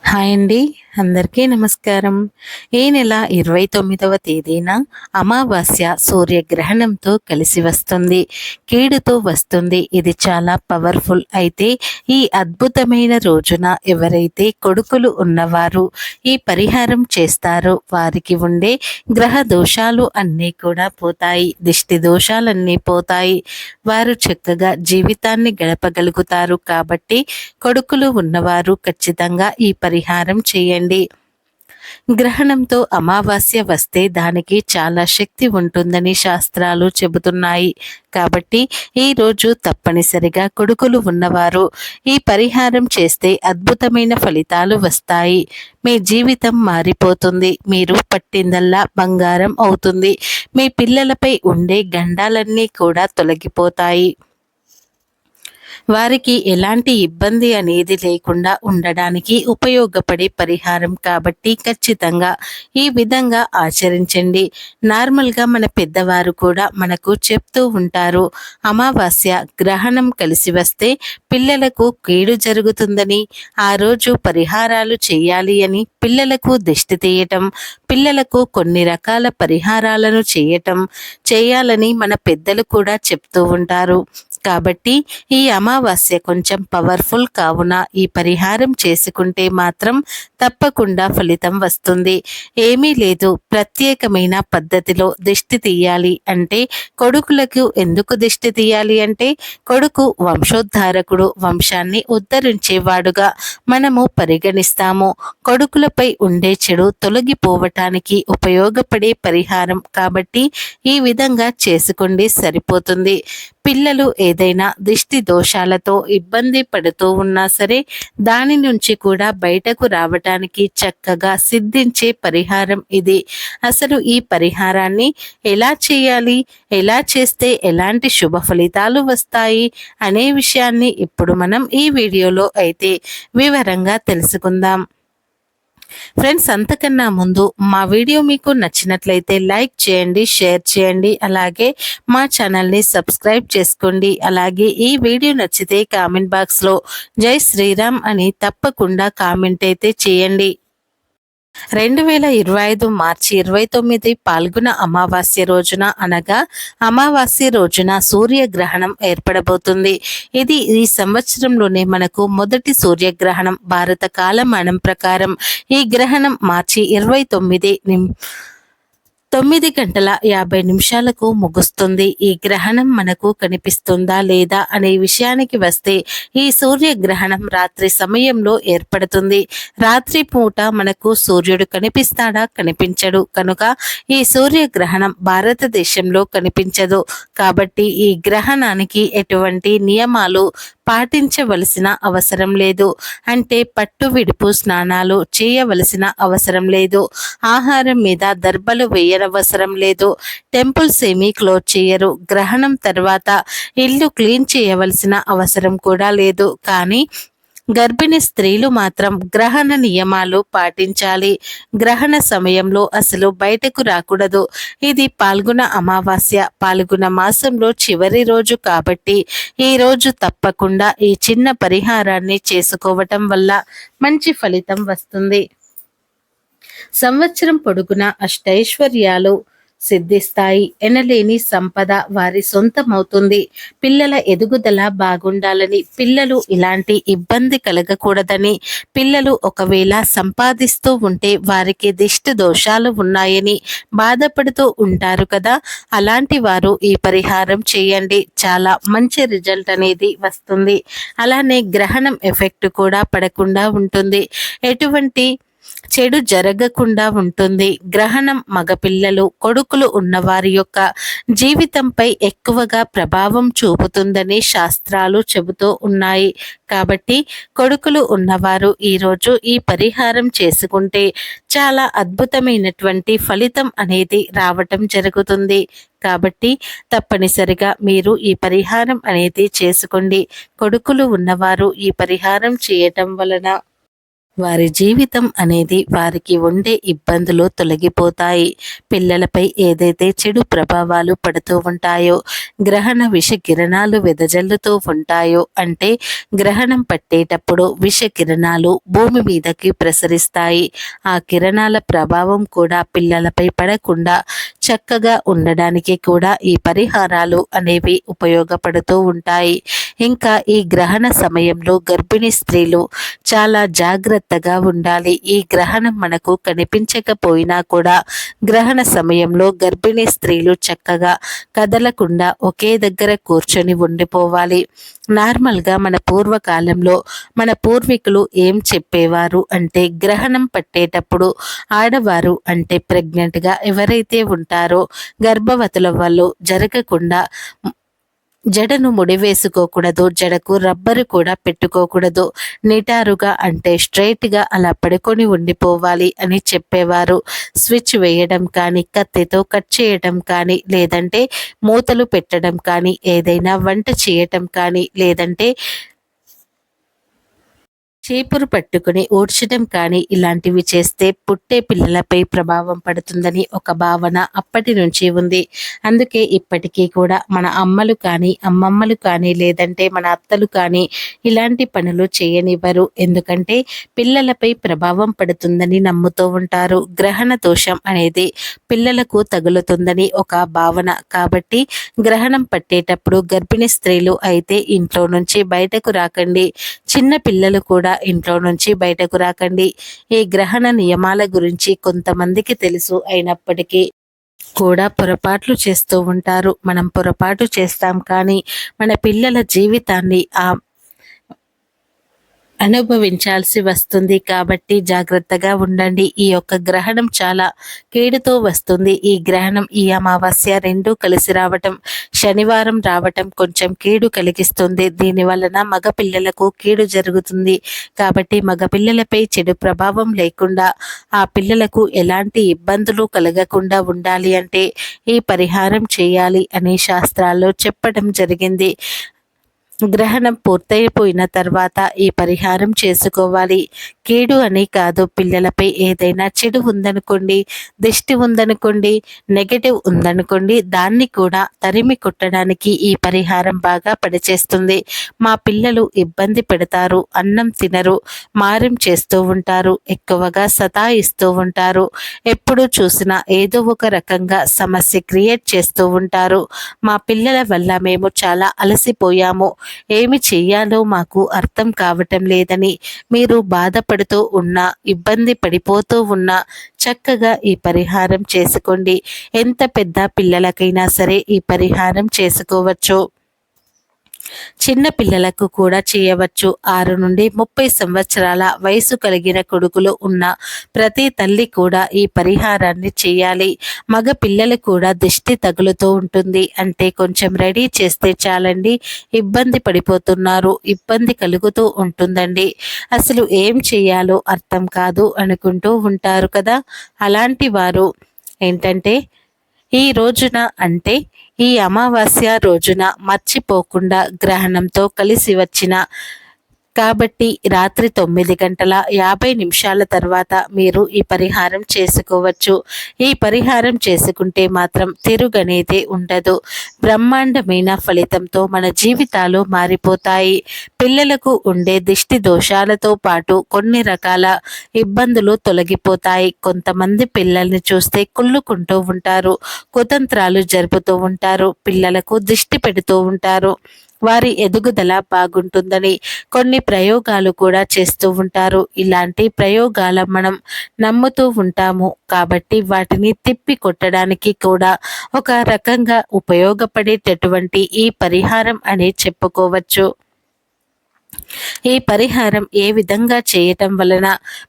Hi అండి. అందరికీ నమస్కారం. ఈ నెల 29వ తేదీన అమావాస్య సూర్యగ్రహణంతో కలిసి వస్తుంది. కీడుతో వస్తుంది. ఇది చాలా పవర్ఫుల్. అయితే ఈ అద్భుతమైన రోజున ఎవరైతే కొడుకులు ఉన్నవారు ఈ పరిహారం చేస్తారో వారికి ఉండే గ్రహ దోషాలు అన్నీ కూడా పోతాయి. దిష్టి దోషాలన్నీ పోతాయి. వారు చక్కగా జీవితాన్ని గడపగలుగుతారు. కాబట్టి కొడుకులు ఉన్నవారు ఖచ్చితంగా ఈ పరిహారం చేయండి. గ్రహణంతో అమావాస్య వస్తే దానికి చాలా శక్తి ఉంటుందని శాస్త్రాలు చెబుతున్నాయి. కాబట్టి ఈరోజు తప్పనిసరిగా కొడుకులు ఉన్నవారు ఈ పరిహారం చేస్తే అద్భుతమైన ఫలితాలు వస్తాయి. మీ జీవితం మారిపోతుంది. మీరు పట్టిందల్లా బంగారం అవుతుంది. మీ పిల్లలపై ఉండే గండాలన్నీ కూడా తొలగిపోతాయి. వారికి ఎలాంటి ఇబ్బంది అనేది లేకుండా ఉండడానికి ఉపయోగపడే పరిహారం కాబట్టి ఖచ్చితంగా ఈ విధంగా ఆచరించండి. నార్మల్గా మన పెద్దవారు కూడా మనకు చెప్తూ ఉంటారు, అమావాస్య గ్రహణం కలిసి వస్తే పిల్లలకు కీడు జరుగుతుందని, ఆ రోజు పరిహారాలు చేయాలి అని, పిల్లలకు దిష్టి తీయటం, పిల్లలకు కొన్ని రకాల పరిహారాలను చేయాలని మన పెద్దలు కూడా చెప్తూ ఉంటారు. కాబట్టి ఈ అమావాస్య కొంచెం పవర్ఫుల్ కావున ఈ పరిహారం చేసుకుంటే మాత్రం తప్పకుండా ఫలితం వస్తుంది. ఏమీ లేదు, ప్రత్యేకమైన పద్ధతిలో దిష్టి తీయాలి అంటే కొడుకులకు ఎందుకు దిష్టి తీయాలి అంటే కొడుకు వంశోద్ధారకుడు, వంశాన్ని ఉద్ధరించేవాడుగా మనము పరిగణిస్తాము. కొడుకులపై ఉండే చెడు తొలగిపోవటానికి ఉపయోగపడే పరిహారం కాబట్టి ఈ విధంగా చేసుకోండి, సరిపోతుంది. పిల్లలు ఏదైనా దిష్టి దోషాలతో ఇబ్బంది పడుతూ ఉన్నా సరే దాని నుంచి కూడా బయటకు రావటానికి చక్కగా సిద్ధించే పరిహారం ఇది. అసలు ఈ పరిహారాన్ని ఎలా చేయాలి, ఎలా చేస్తే ఎలాంటి శుభ ఫలితాలు వస్తాయి అనే విషయాన్ని ఇప్పుడు మనం ఈ వీడియోలో అయితే వివరంగా తెలుసుకుందాం. ఫ్రెండ్స్, అంతకన్నా ముందు మా వీడియో మీకు నచ్చినట్లయితే లైక్ చేయండి, షేర్ చేయండి, అలాగే మా ఛానల్ని సబ్స్క్రైబ్ చేసుకోండి. అలాగే ఈ వీడియో నచ్చితే కామెంట్ బాక్స్లో జై శ్రీరామ్ అని తప్పకుండా కామెంట్ అయితే చేయండి. 2025 మార్చి 29 పాల్గొన అమావాస్య రోజున అనగా అమావాస్య రోజున సూర్యగ్రహణం ఏర్పడబోతుంది. ఇది ఈ సంవత్సరంలోనే మనకు మొదటి సూర్యగ్రహణం. భారత కాలమానం ప్రకారం ఈ గ్రహణం మార్చి 29 9:50 ముగుస్తుంది. ఈ గ్రహణం మనకు కనిపిస్తుందా లేదా అనే విషయానికి వస్తే ఈ సూర్యగ్రహణం రాత్రి సమయంలో ఏర్పడుతుంది. రాత్రి పూట మనకు సూర్యుడు కనిపిస్తాడా? కనిపించడు. కనుక ఈ సూర్యగ్రహణం భారతదేశంలో కనిపించదు. కాబట్టి ఈ గ్రహణానికి ఎటువంటి నియమాలు పాటించవలసిన అవసరం లేదు. అంటే పట్టు విడుపు స్నానాలు చేయవలసిన అవసరం లేదు. ఆహారం మీద దర్బలు వేయనవసరం లేదు. టెంపుల్స్ ఏమీ క్లోజ్ చేయరు. గ్రహణం తర్వాత ఇల్లు క్లీన్ చేయవలసిన అవసరం కూడా లేదు. కానీ గర్భిణీ స్త్రీలు మాత్రం గ్రహణ నియమాలు పాటించాలి. గ్రహణ సమయంలో అసలు బయటకు రాకూడదు. ఇది పాల్గొన అమావాస్య, పాల్గొన మాసంలో చివరి రోజు కాబట్టి ఈ రోజు తప్పకుండా ఈ చిన్న పరిహారాన్ని చేసుకోవటం వల్ల మంచి ఫలితం వస్తుంది. సంవత్సరం పొడుగునా అష్టైశ్వర్యాలు సిద్ధిస్తాయి. ఎనలేని సంపద వారి సొంతమవుతుంది. పిల్లల ఎదుగుదల బాగుండాలని, పిల్లలు ఇలాంటి ఇబ్బంది కలగకూడదని, పిల్లలు ఒకవేళ సంపాదిస్తూ ఉంటే వారికి దిష్టి దోషాలు ఉన్నాయని బాధపడుతూ ఉంటారు కదా, అలాంటి వారు ఈ పరిహారం చేయండి. చాలా మంచి రిజల్ట్ అనేది వస్తుంది. అలానే గ్రహణం ఎఫెక్ట్ కూడా పడకుండా ఉంటుంది. ఎటువంటి చెడు జరగకుండా ఉంటుంది. గ్రహణం మగపిల్లలు, కొడుకులు ఉన్నవారి యొక్క జీవితంపై ఎక్కువగా ప్రభావం చూపుతుందని శాస్త్రాలు చెబుతూ ఉన్నాయి. కాబట్టి కొడుకులు ఉన్నవారు ఈరోజు ఈ పరిహారం చేసుకుంటే చాలా అద్భుతమైనటువంటి ఫలితం అనేది రావటం జరుగుతుంది. కాబట్టి తప్పనిసరిగా మీరు ఈ పరిహారం అనేది చేసుకోండి. కొడుకులు ఉన్నవారు ఈ పరిహారం చేయటం వలన వారి జీవితం అనేది వారికి ఉండే ఇబ్బందులు తొలగిపోతాయి. పిల్లలపై ఏదైతే చెడు ప్రభావాలు పడుతూ ఉంటాయో, గ్రహణ విష కిరణాలు వెదజల్లుతూ ఉంటాయో, అంటే గ్రహణం పట్టేటప్పుడు విష కిరణాలు భూమి మీదకి ప్రసరిస్తాయి. ఆ కిరణాల ప్రభావం కూడా పిల్లలపై పడకుండా చక్కగా ఉండడానికి కూడా ఈ పరిహారాలు అనేవి ఉపయోగపడుతూ ఉంటాయి. ఇంకా ఈ గ్రహణ సమయంలో గర్భిణీ స్త్రీలు చాలా జాగ్రత్తగా ఉండాలి. ఈ గ్రహణం మనకు కనిపించకపోయినా కూడా గ్రహణ సమయంలో గర్భిణీ స్త్రీలు చక్కగా కదలకుండా ఒకే దగ్గర కూర్చొని ఉండిపోవాలి. నార్మల్గా మన పూర్వకాలంలో మన పూర్వీకులు ఏం చెప్పేవారు అంటే, గ్రహణం పట్టేటప్పుడు ఆడవారు అంటే ప్రెగ్నెంట్గా ఎవరైతే ఉంటారో గర్భవతుల వాళ్ళు జరగకుండా జడను ముడివేసుకోకూడదు, జడకు రబ్బరు కూడా పెట్టుకోకూడదు, నిటారుగా అంటే స్ట్రైట్గా అలా పడుకొని ఉండిపోవాలి అని చెప్పేవారు. స్విచ్ వేయడం కానీ, కత్తితో కట్ చేయడం కానీ, లేదంటే మూతలు పెట్టడం కానీ, ఏదైనా వంట చేయటం కానీ, లేదంటే చీపురు పట్టుకుని ఊడ్చడం కానీ ఇలాంటివి చేస్తే పుట్టే పిల్లలపై ప్రభావం పడుతుందని ఒక భావన అప్పటి నుంచి ఉంది. అందుకే ఇప్పటికీ కూడా మన అమ్మలు కానీ, అమ్మమ్మలు కానీ, లేదంటే మన అత్తలు కానీ ఇలాంటి పనులు చేయనివ్వరు. ఎందుకంటే పిల్లలపై ప్రభావం పడుతుందని నమ్ముతూ ఉంటారు. గ్రహణ దోషం అనేది పిల్లలకు తగులుతుందని ఒక భావన. కాబట్టి గ్రహణం పట్టేటప్పుడు గర్భిణీ స్త్రీలు అయితే ఇంట్లో నుంచి బయటకు రాకండి. చిన్న పిల్లలు కూడా ఇంట్లో నుంచి బయటకు రాకండి. ఈ గ్రహణ నియమాల గురించి కొంతమందికి తెలుసు అయినప్పటికీ కూడా పొరపాట్లు చేస్తూ ఉంటారు. మనం పొరపాటు చేస్తాం కానీ మన పిల్లల జీవితాన్ని అనుభవించాల్సి వస్తుంది. కాబట్టి జాగ్రత్తగా ఉండండి. ఈ యొక్క గ్రహణం చాలా కీడుతో వస్తుంది. ఈ గ్రహణం, ఈ అమావాస్య రెండూ కలిసి రావటం, శనివారం రావటం కొంచెం కీడు కలిగిస్తుంది. దీని వలన మగ పిల్లలకు కీడు జరుగుతుంది. కాబట్టి మగ పిల్లలపై చెడు ప్రభావం లేకుండా, ఆ పిల్లలకు ఎలాంటి ఇబ్బందులు కలగకుండా ఉండాలి అంటే ఈ పరిహారం చేయాలి అని శాస్త్రాల్లో చెప్పడం జరిగింది. గ్రహణం పూర్తయిపోయిన తర్వాత ఈ పరిహారం చేసుకోవాలి. కీడు అని కాదు, పిల్లలపై ఏదైనా చెడు ఉందనుకోండి, దిష్టి ఉందనుకోండి, నెగటివ్ ఉందనుకోండి, దాన్ని కూడా తరిమి కొట్టడానికి ఈ పరిహారం బాగా పనిచేస్తుంది. మా పిల్లలు ఇబ్బంది పెడతారు, అన్నం తినరు, మారం చేస్తూ ఉంటారు, ఎక్కువగా సతాయిస్తూ ఉంటారు, ఎప్పుడు చూసినా ఏదో ఒక రకంగా సమస్య క్రియేట్ చేస్తూ ఉంటారు, మా పిల్లల వల్ల మేము చాలా అలసిపోయాము, ఏమి చెయ్యాలో మాకు అర్థం కావటం లేదని మీరు బాధపడుతూ ఉన్నా, ఇబ్బంది పడిపోతూ ఉన్నా చక్కగా ఈ పరిహారం చేసుకోండి. ఎంత పెద్ద పిల్లలకైనా సరే ఈ పరిహారం చేసుకోవచ్చు. చిన్న పిల్లలకు కూడా చేయవచ్చు. 6 నుండి 30 సంవత్సరాల వయసు కలిగిన కొడుకులు ఉన్న ప్రతి తల్లి కూడా ఈ పరిహారాన్ని చేయాలి. మగ పిల్లలు కూడా దిష్టి తగులుతూ ఉంటుంది అంటే కొంచెం రెడీ చేస్తే చాలండి, ఇబ్బంది పడిపోతున్నారు, ఇబ్బంది కలుగుతూ ఉంటుందండి, అసలు ఏం చేయాలో అర్థం కాదు అనుకుంటూ ఉంటారు కదా. అలాంటి వారు ఏంటంటే ఈ రోజున అంటే ఈ అమావాస్య రోజున మర్చిపోకుండా గ్రహణంతో కలిసి వచ్చిన కాబట్టి రాత్రి 9:50 తర్వాత మీరు ఈ పరిహారం చేసుకోవచ్చు. ఈ పరిహారం చేసుకుంటే మాత్రం తిరుగనేదే ఉండదు. బ్రహ్మాండమైన ఫలితంతో మన జీవితాలు మారిపోతాయి. పిల్లలకు ఉండే దిష్టి దోషాలతో పాటు కొన్ని రకాల ఇబ్బందులు తొలగిపోతాయి. కొంతమంది పిల్లల్ని చూస్తే కుళ్ళుకుంటూ ఉంటారు, కుతంత్రాలు జరుపుతూ ఉంటారు, పిల్లలకు దిష్టి పెడుతూ ఉంటారు, వారి ఎదుగుదల బాగుంటుందని కొన్ని ప్రయోగాలు కూడా చేస్తూ ఉంటారు. ఇలాంటి ప్రయోగాల మనం నమ్ముతూ ఉంటాము కాబట్టి వాటిని తిప్పి కొట్టడానికి కూడా ఒక రకంగా ఉపయోగపడేటటువంటి ఈ పరిహారం అని చెప్పుకోవచ్చు. ఈ పరిహారం ఏ విధంగా చేయటం వలన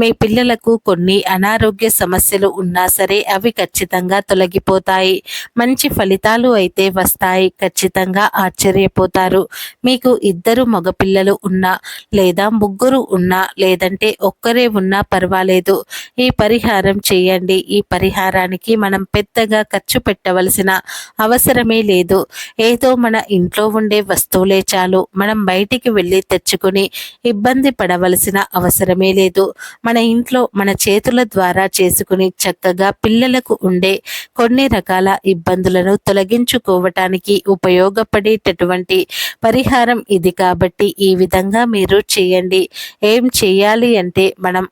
మీ పిల్లలకు కొన్ని అనారోగ్య సమస్యలు ఉన్నా సరే అవి ఖచ్చితంగా తొలగిపోతాయి. మంచి ఫలితాలు అయితే వస్తాయి. ఖచ్చితంగా ఆశ్చర్యపోతారు. మీకు 2 మగపిల్లలు ఉన్నా లేదా 3 ఉన్నా లేదంటే ఒక్కరే ఉన్నా పర్వాలేదు, ఈ పరిహారం చేయండి. ఈ పరిహారానికి మనం పెద్దగా ఖర్చు పెట్టవలసిన అవసరమే లేదు. ఏదో మన ఇంట్లో ఉండే వస్తువులే చాలు. మనం బయటికి వెళ్ళి తెచ్చుకుని ఇబ్బంది పడవలసిన అవసరమే లేదు. మన ఇంట్లో మన చేతుల ద్వారా చేసుకుని చక్కగా పిల్లలకు ఉండే కొన్ని రకాల ఇబ్బందులను తొలగించుకోవటానికి ఉపయోగపడేటటువంటి పరిహారం ఇది. కాబట్టి ఈ విధంగా మీరు చేయండి. ఏం చేయాలి అంటే, మనం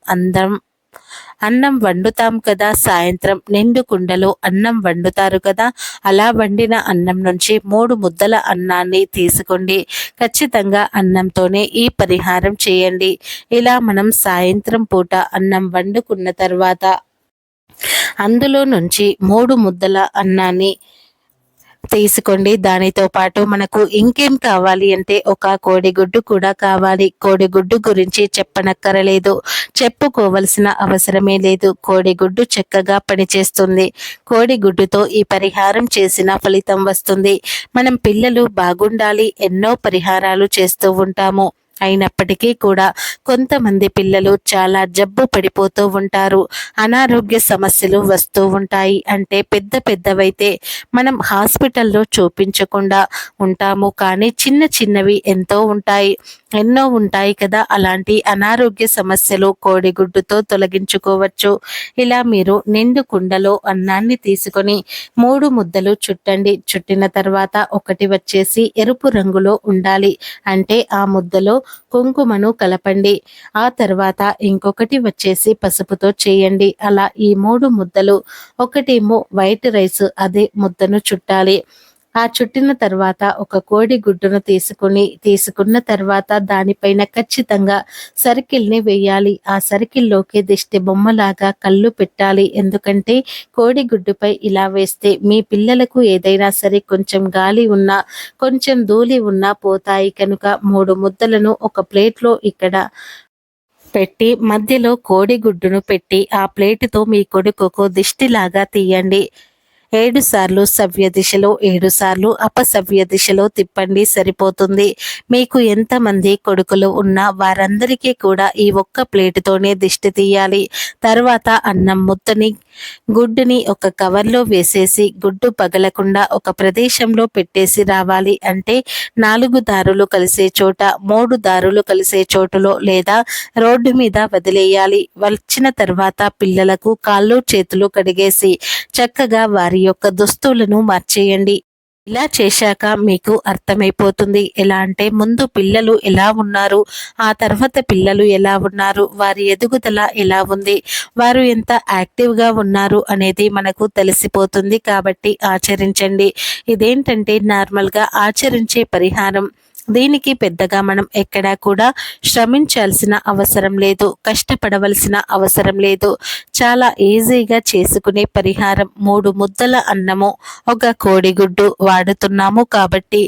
అన్నం వండుతాం కదా, సాయంత్రం నిండు కుండలో అన్నం వండుతారు కదా, అలా వండిన అన్నం నుంచి 3 ముద్దల అన్నాన్ని తీసుకోండి. ఖచ్చితంగా అన్నంతోనే ఈ పరిహారం చేయండి. ఇలా మనం సాయంత్రం పూట అన్నం వండుకున్న తర్వాత అందులో నుంచి 3 ముద్దల అన్నాన్ని తీసుకోండి. దానితో పాటు మనకు ఇంకేం కావాలి అంటే, ఒక కోడిగుడ్డు కూడా కావాలి. కోడిగుడ్డు గురించి చెప్పనక్కరలేదు, చెప్పుకోవలసిన అవసరమే లేదు. కోడిగుడ్డు చక్కగా పనిచేస్తుంది. కోడిగుడ్డుతో ఈ పరిహారం చేసిన ఫలితం వస్తుంది. మనం పిల్లలు బాగుండాలి ఎన్నో పరిహారాలు చేస్తూ ఉంటాము. అయినప్పటికీ కూడా కొంతమంది పిల్లలు చాలా జబ్బు పడిపోతూ ఉంటారు. అనారోగ్య సమస్యలు వస్తూ ఉంటాయి. అంటే పెద్ద పెద్దవైతే మనం హాస్పిటల్లో చూపించకుండా ఉంటాము, కానీ చిన్న చిన్నవి ఎన్నో ఉంటాయి కదా. అలాంటి అనారోగ్య సమస్యలు కోడిగుడ్డుతో తొలగించుకోవచ్చు. ఇలా మీరు నిండు కుండలో అన్నాన్ని తీసుకొని 3 ముద్దలు చుట్టండి. చుట్టిన తర్వాత ఒకటి వచ్చేసి ఎరుపు రంగులో ఉండాలి, అంటే ఆ ముద్దలో కుంకుమను కలపండి. ఆ తర్వాత ఇంకొకటి వచ్చేసి పసుపుతో చేయండి. అలా ఈ 3 ముద్దలు, ఒకటేమో వైట్ రైస్, అదే ముద్దను చుట్టాలి. ఆ చుట్టిన తర్వాత ఒక కోడి గుడ్డును తీసుకున్న తర్వాత దానిపైన ఖచ్చితంగా సర్కిల్ని వేయాలి. ఆ సర్కిల్లోకి దిష్టి బొమ్మలాగా కళ్ళు పెట్టాలి. ఎందుకంటే కోడిగుడ్డుపై ఇలా వేస్తే మీ పిల్లలకు ఏదైనా సరే కొంచెం గాలి ఉన్నా, కొంచెం ధూళి ఉన్నా పోతాయి. కనుక 3 ముద్దలను ఒక ప్లేట్లో ఇక్కడ పెట్టి మధ్యలో కోడిగుడ్డును పెట్టి ఆ ప్లేటుతో మీ కొడుకుకు దిష్టిలాగా తీయండి. 7 సార్లు సవ్య దిశలో, 7 సార్లు అపసవ్య దిశలో తిప్పండి, సరిపోతుంది. మీకు ఎంతమంది కొడుకులు ఉన్నా వారందరికీ కూడా ఈ ఒక్క ప్లేటుతోనే దిష్టి తీయాలి. తర్వాత అన్నం ముద్దని, గుడ్డుని ఒక కవర్లో వేసేసి గుడ్డు పగలకుండా ఒక ప్రదేశంలో పెట్టేసి రావాలి. అంటే 4 దారులు కలిసే చోట, 3 దారులు కలిసే చోటులో లేదా రోడ్డు మీద వదిలేయాలి. వచ్చిన తర్వాత పిల్లలకు కాళ్ళు చేతులు కడిగేసి చక్కగా వారి యొక్క దుస్తులను మార్చేయండి. ఇలా చేశాక మీకు అర్థమైపోతుంది. ఎలా అంటే, ముందు పిల్లలు ఎలా ఉన్నారు, ఆ తర్వాత పిల్లలు ఎలా ఉన్నారు, వారి ఎదుగుదల ఎలా ఉంది, వారు ఎంత యాక్టివ్గా ఉన్నారు అనేది మనకు తెలిసిపోతుంది. కాబట్టి ఆచరించండి. ఇదేంటంటే నార్మల్గా ఆచరించే పరిహారం. దీనికి పెద్దగా మనం ఎక్కడా కూడా శ్రమించాల్సిన అవసరం లేదు, కష్టపడవలసిన అవసరం లేదు. చాలా ఈజీగా చేసుకునే పరిహారం. 3 ముద్దల అన్నము, ఒక కోడిగుడ్డు వాడుతున్నాము కాబట్టి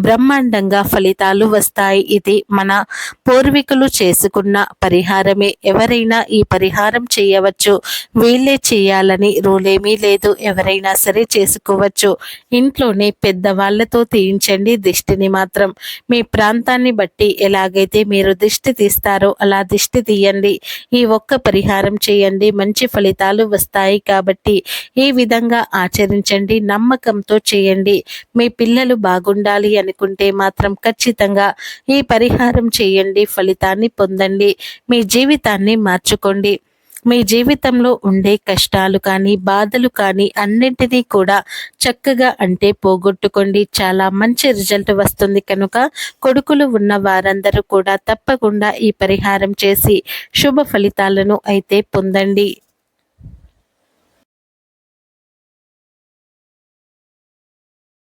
బ్రహ్మాండంగా ఫలితాలు వస్తాయి. ఇది మన పూర్వీకులు చేసుకున్న పరిహారమే. ఎవరైనా ఈ పరిహారం చేయవచ్చు. వీళ్ళే చేయాలని రూలేమీ లేదు, ఎవరైనా సరే చేసుకోవచ్చు. ఇంట్లోనే పెద్దవాళ్లతో తీయించండి దిష్టిని మాత్రం. మీ ప్రాంతాన్ని బట్టి ఎలాగైతే మీరు దిష్టి తీస్తారో అలా దిష్టి తీయండి. ఈ ఒక్క పరిహారం చేయండి, మంచి ఫలితాలు వస్తాయి. కాబట్టి ఈ విధంగా ఆచరించండి, నమ్మకంతో చేయండి. మీ పిల్లలు బాగుండాలి అనుకుంటే మాత్రం ఖచ్చితంగా ఈ పరిహారం చేయండి, ఫలితాన్ని పొందండి, మీ జీవితాన్ని మార్చుకోండి. మీ జీవితంలో ఉండే కష్టాలు కానీ, బాధలు కానీ అన్నింటినీ కూడా చక్కగా అంటే పోగొట్టుకోండి. చాలా మంచి రిజల్ట్ వస్తుంది. కనుక కొడుకులు ఉన్న వారందరూ కూడా తప్పకుండా ఈ పరిహారం చేసి శుభ ఫలితాలను అయితే పొందండి.